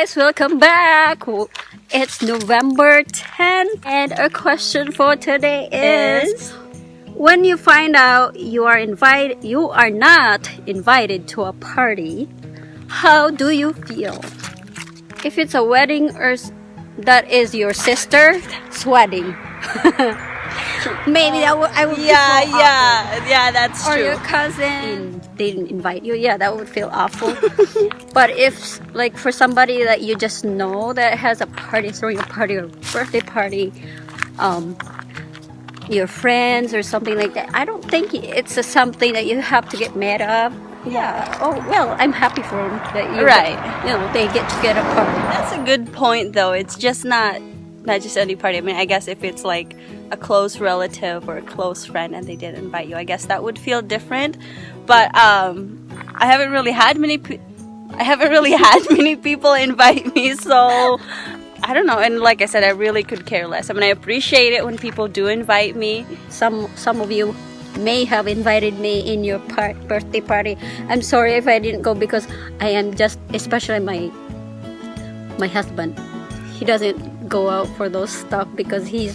guys, welcome back. It's November 10th, and our question for today is: when you find out you are not invited to a party, how do you feel? If it's a wedding or that is your sister's wedding, maybe I would feel awful. Yeah, that's Or true. your cousin didn't invite you, yeah, that would feel awful. But if like for somebody that you just know that has a party, throwing a party or birthday party, your friends or something like that, I don't think it's something that you have to get mad of. Yeah, oh well, I'm happy for them that they get to get a party. That's a good point, though. It's just not just any party. I mean, I guess if it's like a close relative or a close friend and they didn't invite you, I guess that would feel different. But I haven't really had many people invite me, so I don't know. And like I said, I really could care less. I mean, I appreciate it when people do invite me. Some of you may have invited me in your birthday party. I'm sorry if I didn't go because I am just, especially my husband, he doesn't go out for those stuff because he's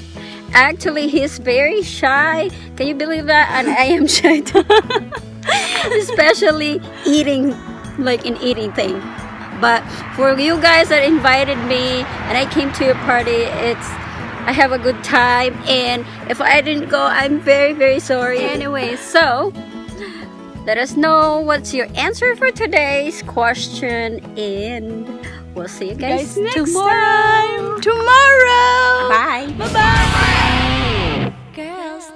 very shy. Can you believe that? And I am shy too. Especially eating thing. But for you guys that invited me and I came to your party, I have a good time, and if I didn't go, I'm very, very sorry. Anyway, so let us know what's your answer for today's question, and we'll see you guys Next tomorrow. time. Tomorrow. Bye. Bye-bye. Girls.